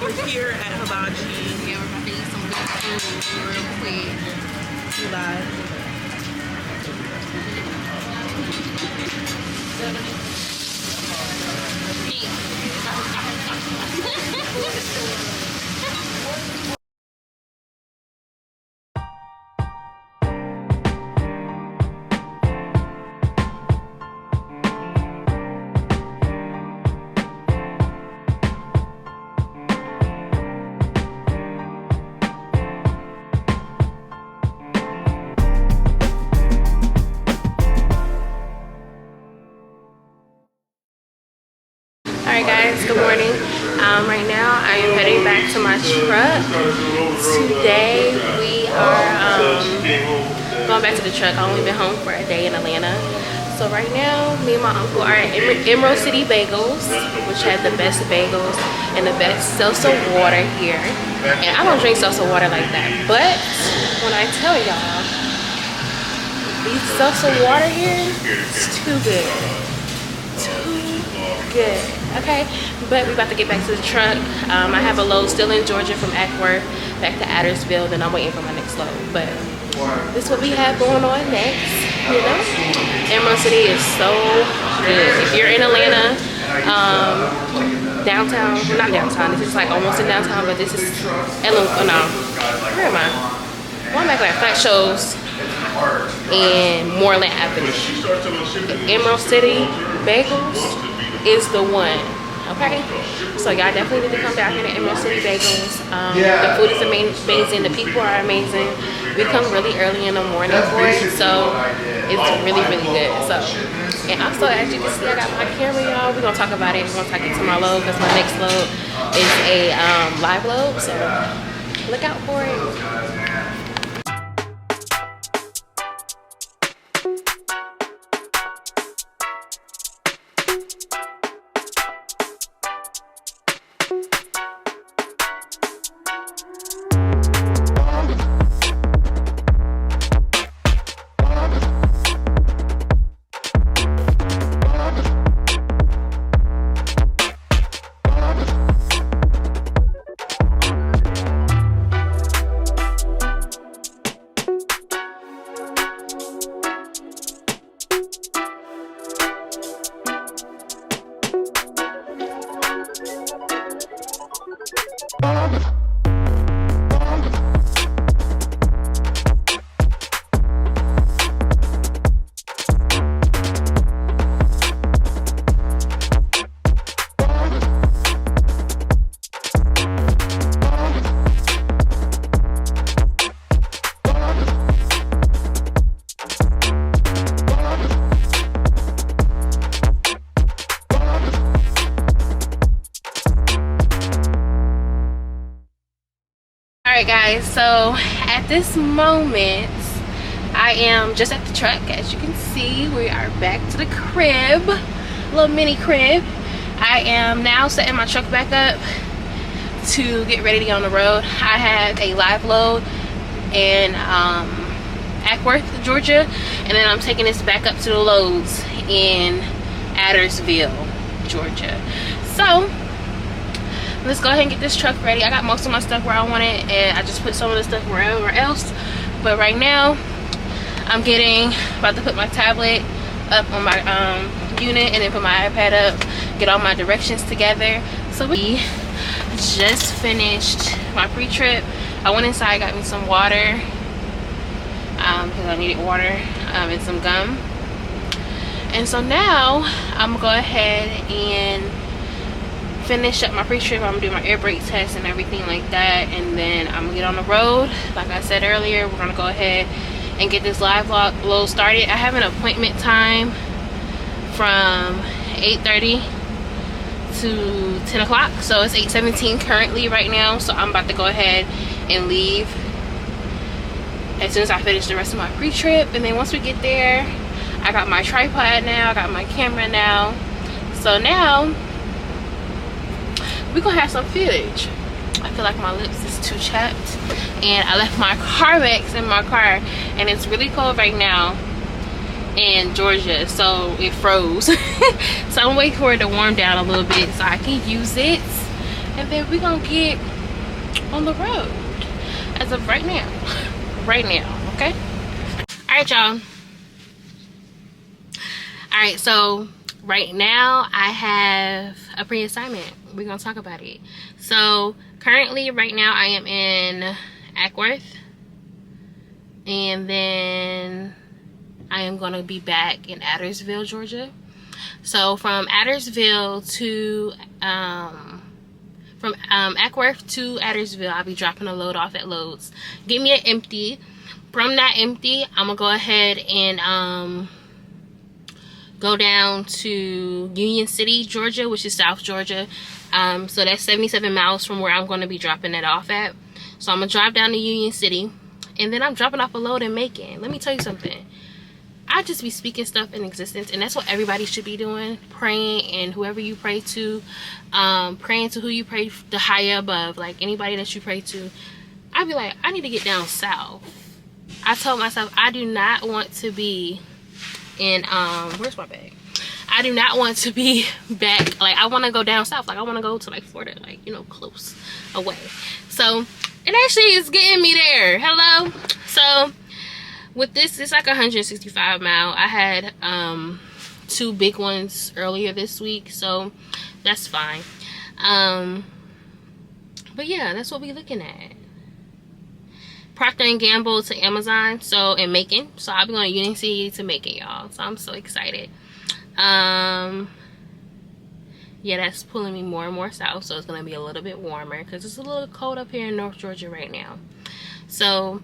We're here at Hibachi. Yeah, we're about to eat some good food real quick. You live. Alright guys, good morning. Right now I am heading back to my truck. Today we are going back to the truck. I've only been home for a day in Atlanta. So right now, me and my uncle are at Emerald City Bagels, which has the best bagels and the best salsa water here. And I don't drink salsa water like that, but when I tell y'all, these salsa water here is too good. Good. Okay, but we about to get back to the truck. I have a load still in Georgia from Ackworth back to Addersville, then I'm waiting for my next load. But this is what we have going on next, you know. Emerald City is so good. If you're in Atlanta, downtown, well, not downtown, this is like almost in downtown, but this is no, where am I? Well, I'm back like Flat Shows and Moreland Avenue. Emerald City Bagels is the one. Okay, so y'all definitely need to come down here to Emerald City Bagels. The food is amazing, the people are amazing. We come really early in the morning for it, so it's really good. So, and also as you can see, I got my camera, y'all. We're gonna talk about it once I get to my load, because my next load is a live load, so look out for it. Alright guys, so at this moment I am just at the truck. As you can see, we are back to the crib, little mini crib. I am now setting my truck back up to get ready to get on the road. I have a live load in Ackworth, Georgia, and then I'm taking this back up to the loads in Addersville, Georgia. So let's go ahead and get this truck ready. I got most of my stuff where I want it, and I just put some of the stuff wherever else. But right now, I'm about to put my tablet up on my unit, and then put my iPad up, get all my directions together. So we just finished my pre-trip. I went inside, got me some water, because I needed water, and some gum. And so now, I'm gonna go ahead and finish up my pre-trip. I'm gonna do my air brake test and everything like that, and then I'm gonna get on the road. Like I said earlier, we're gonna go ahead and get this live load started. I have an appointment time from 8:30 to 10 o'clock, so it's 8:17 currently right now. So I'm about to go ahead and leave as soon as I finish the rest of my pre-trip. And then once we get there, I got my tripod now, I got my camera now, so now we're gonna have some footage. I feel like my lips is too chapped, and I left my car bags in my car, and it's really cold right now, in Georgia, so it froze. So I'm waiting for it to warm down a little bit so I can use it, and then we're gonna get on the road as of right now. Okay. All right, y'all. All right, so right now I have a pre-assignment. We're gonna talk about it. So currently right now I am in Ackworth, and then I am gonna be back in Addersville, Georgia. So from Addersville to Ackworth to Addersville, I'll be dropping a load off at Lowe's. Get me an empty. From that empty, I'm gonna go ahead and go down to Union City, Georgia, which is South Georgia. So that's 77 miles from where I'm going to be dropping it off at. So I'm going to drive down to Union City, and then I'm dropping off a load in Macon. Let me tell you something. I just be speaking stuff in existence, and that's what everybody should be doing. Praying, and whoever you pray to, praying to who you pray, the higher above, like anybody that you pray to. I'd be like, I need to get down south. I told myself I do not want to be in where's my bag? I do not want to be back. Like, I want to go down south. Like, I want to go to like Florida, like, you know, close away. So it actually is getting me there. Hello. So with this, it's like 165 mile. I had 2 big ones earlier this week, so that's fine. But yeah, that's what we're looking at. Procter & Gamble to Amazon, so in Macon. So I'll be going to Union City to Macon, y'all. So I'm so excited. Yeah, that's pulling me more and more south, so it's going to be a little bit warmer because it's a little cold up here in North Georgia right now. So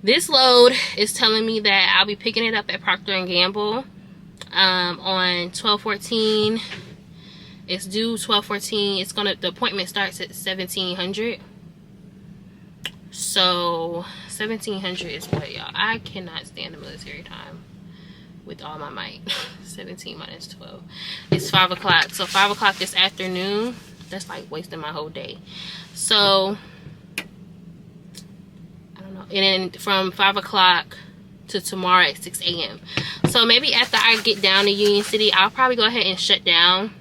this load is telling me that I'll be picking it up at Procter & Gamble on 12/14. It's due 12/14. The appointment starts at 1700. So 1700 is what, y'all? I cannot stand the military time with all my might. 17 minus 12. It's 5 o'clock. So 5 o'clock this afternoon, that's like wasting my whole day. So I don't know. And then from 5 o'clock to tomorrow at 6 a.m. So maybe after I get down to Union City, I'll probably go ahead and shut down.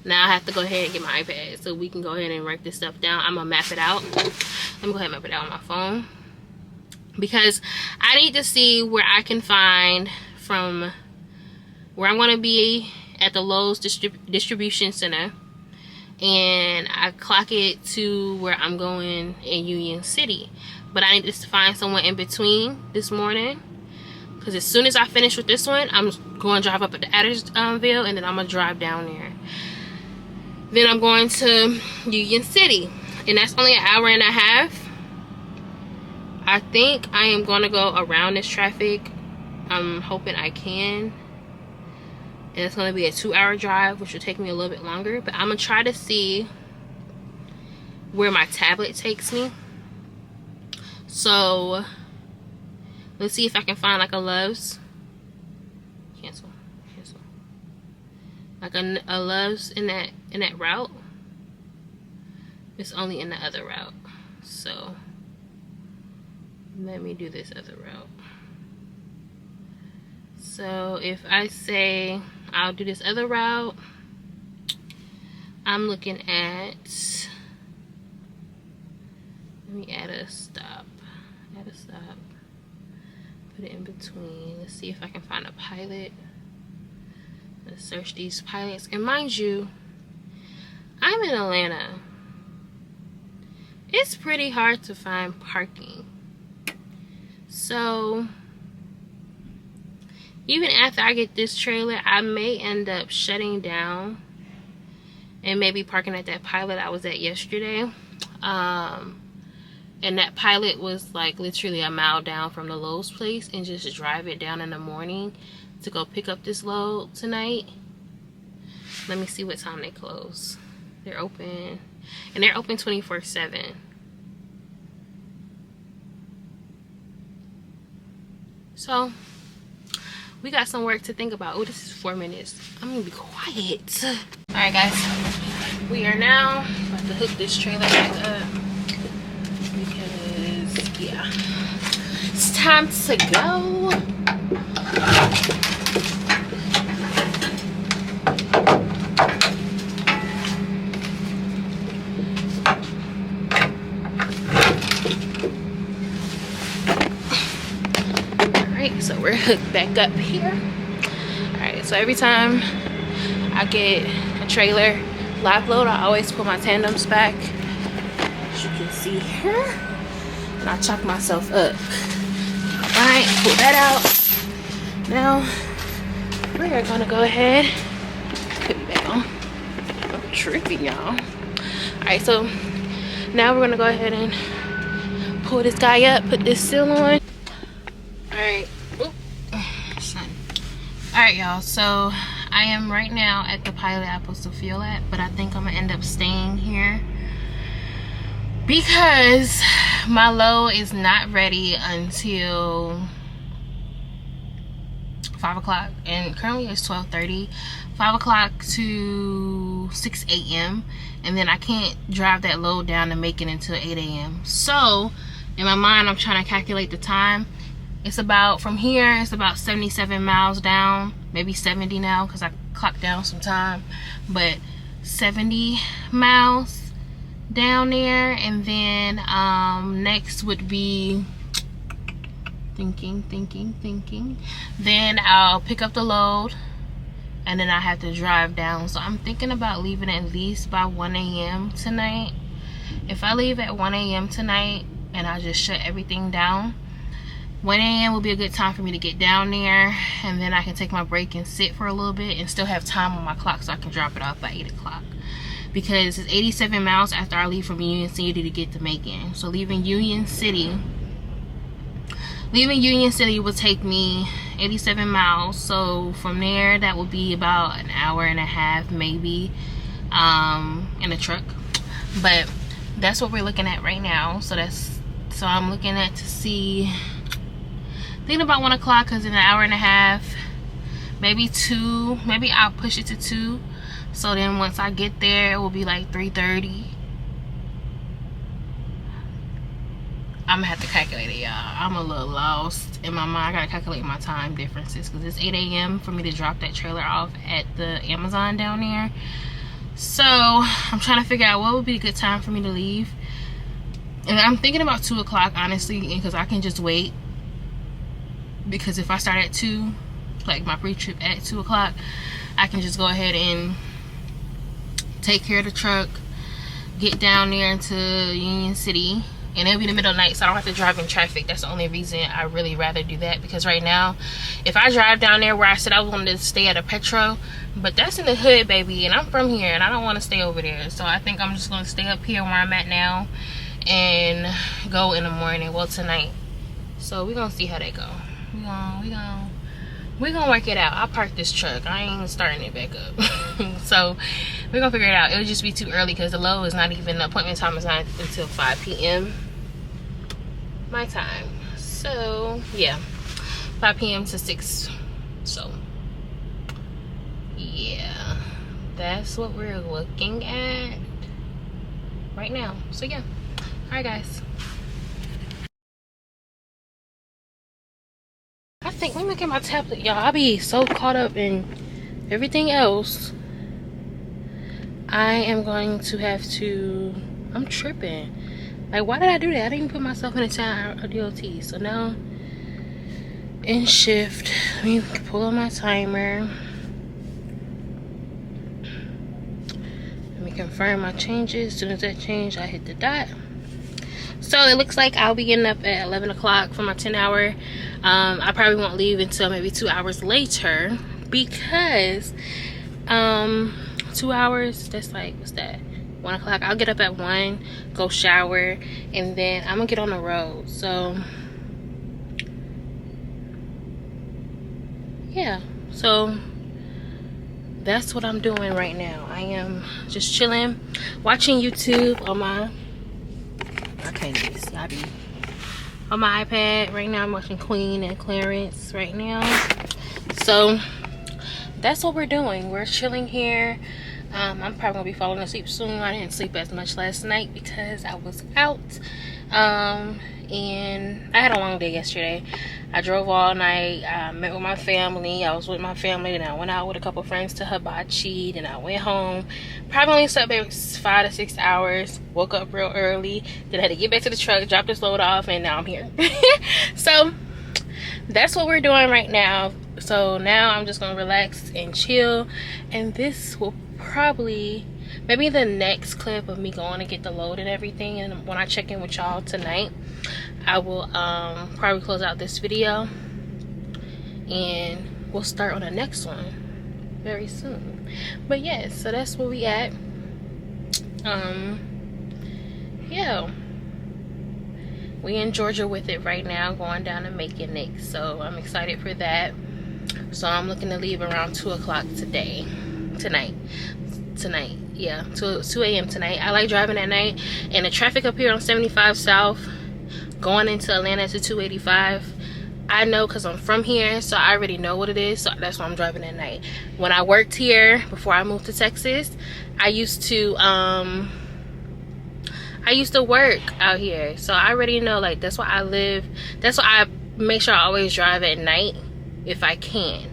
Now I have to go ahead and get my iPad so we can go ahead and write this stuff down. I'm gonna map it out. Let me go ahead and map it out on my phone, because I need to see where I can find from where I'm gonna be at the Lowe's distribution center, and I clock it to where I'm going in Union City. But I need to find someone in between this morning, because as soon as I finish with this one, I'm going to drive up at the Addersville, and then I'm gonna drive down there. Then I'm going to Union City, and that's only an hour and a half. I think I am going to go around this traffic. I'm hoping I can. And it's going to be a 2-hour drive, which will take me a little bit longer. But I'm going to try to see where my tablet takes me. So let's see if I can find like a Love's. Cancel. Like a Love's in that route. It's only in the other route. So let me do this other route. So if I say I'll do this other route, I'm looking at, let me add a stop. Put it in between. Let's see if I can find a Pilot. Let's search these Pilots. And mind you, I'm in Atlanta. It's pretty hard to find parking. So even after I get this trailer, I may end up shutting down and maybe parking at that Pilot I was at yesterday. And that Pilot was like literally a mile down from the Lowe's place, and just drive it down in the morning to go pick up this load tonight. Let me see what time they close. They're open, and they're open 24/7. So we got some work to think about. Oh, this is 4 minutes. I'm gonna be quiet. All right, guys, we are now about to hook this trailer back up, because yeah, it's time to go. Alright, so we're hooked back up here. Alright, so every time I get a trailer live load, I always put my tandems back, as you can see here, and I chop myself up. Alright, pull that out. Now we're gonna go ahead, put it back on. I'm tripping, y'all. Alright, so now we're gonna go ahead and pull this guy up, put this seal on. Alright, alright y'all, so I am right now at the pilot I'm supposed to fuel at, but I think I'm gonna end up staying here because my load is not ready until 5 o'clock, and currently it's 12:30. 5 o'clock to 6 a.m. and then I can't drive that load down to make it until 8 a.m. So in my mind, I'm trying to calculate the time. It's about, from here, it's about 77 miles down, maybe 70 now because I clocked down some time, but 70 miles down there. And then next would be thinking, then I'll pick up the load and then I have to drive down. So I'm thinking about leaving at least by 1 a.m. tonight. If I leave at 1 a.m. tonight and I just shut everything down, 1 a.m. will be a good time for me to get down there, and then I can take my break and sit for a little bit and still have time on my clock so I can drop it off by 8 o'clock. Because it's 87 miles after I leave from Union City to get to Macon. So leaving Union City will take me 87 miles. So from there, that will be about an hour and a half maybe in a truck. But that's what we're looking at right now. So I'm looking at to see, thinking about 1 o'clock, because in an hour and a half, maybe 2, maybe I'll push it to 2. So then once I get there, it will be like 3:30. I'm gonna have to calculate it, y'all. I'm a little lost in my mind. I gotta calculate my time differences because it's 8 a.m. for me to drop that trailer off at the Amazon down there. So I'm trying to figure out what would be a good time for me to leave. And I'm thinking about 2 o'clock, honestly, because I can just wait. Because if I start at 2, like my pre-trip at 2 o'clock, I can just go ahead and take care of the truck, get down there into Union City, and it'll be the middle of the night, so I don't have to drive in traffic. That's the only reason I really rather do that, because right now, if I drive down there where I said I wanted to stay at a Petro, but that's in the hood, baby, and I'm from here, and I don't want to stay over there. So I think I'm just going to stay up here where I'm at now and go in the morning, well, tonight. So we're going to see how that go. We're gonna work it out. I'll park this truck. I ain't starting it back up. So we're gonna figure it out. It'll just be too early because the load is not even, the appointment time is not until 5 p.m. my time. So yeah, 5 p.m. to 6. So yeah, that's what we're looking at right now. So yeah, all right guys. I think, let me look at my tablet, y'all. I be so caught up in everything else. I am going to have to, I'm tripping. Like, why did I do that? I didn't even put myself in a 10-hour DOT. So now, in shift, let me pull on my timer. Let me confirm my changes. As soon as that change, I hit the dot. So it looks like I'll be getting up at 11 o'clock for my 10-hour. I probably won't leave until maybe 2 hours later, because 2 hours, that's like, what's that, 1 o'clock. I'll get up at 1, go shower, and then I'm gonna get on the road. So yeah, so that's what I'm doing right now. I am just chilling, watching YouTube on my, I can't even see, I be on my iPad right now. I'm watching Queen and Clarence right now. So that's what we're doing. We're chilling here. I'm probably gonna be falling asleep soon. I didn't sleep as much last night because I was out. And I had a long day yesterday. I drove all night. I met with my family. I was with my family. Then I went out with a couple friends to hibachi. Then I went home. Probably only slept maybe 5 to 6 hours. Woke up real early. Then I had to get back to the truck, drop this load off, and now I'm here. So that's what we're doing right now. So now I'm just gonna relax and chill, and this will probably maybe the next clip of me going to get the load and everything. And when I check in with y'all tonight, I will probably close out this video and we'll start on the next one very soon. But yeah, so that's where we at. Yeah, we in Georgia with it right now, going down to Macon next, so I'm excited for that. So I'm looking to leave around 2 o'clock tonight, yeah, 2 a.m. tonight. I like driving at night, and the traffic up here on 75 South going into Atlanta to 285, I know because I'm from here, so I already know what it is. So that's why I'm driving at night. When I worked here before I moved to Texas, I used to work out here, so I already know, like, that's why I live. That's why I make sure I always drive at night if I can.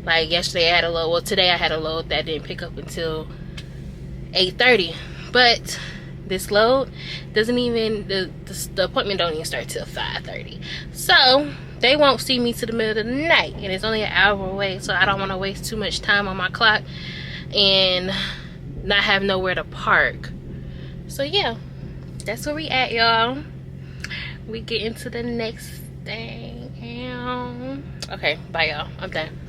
Like yesterday I had a load, well today I had a load that didn't pick up until 8:30, but this load doesn't even, the appointment don't even start till 5:30, so they won't see me to the middle of the night, and it's only an hour away, so I don't want to waste too much time on my clock and not have nowhere to park. So yeah, that's where we at, y'all. We get into the next thing. Okay, bye y'all, I'm done.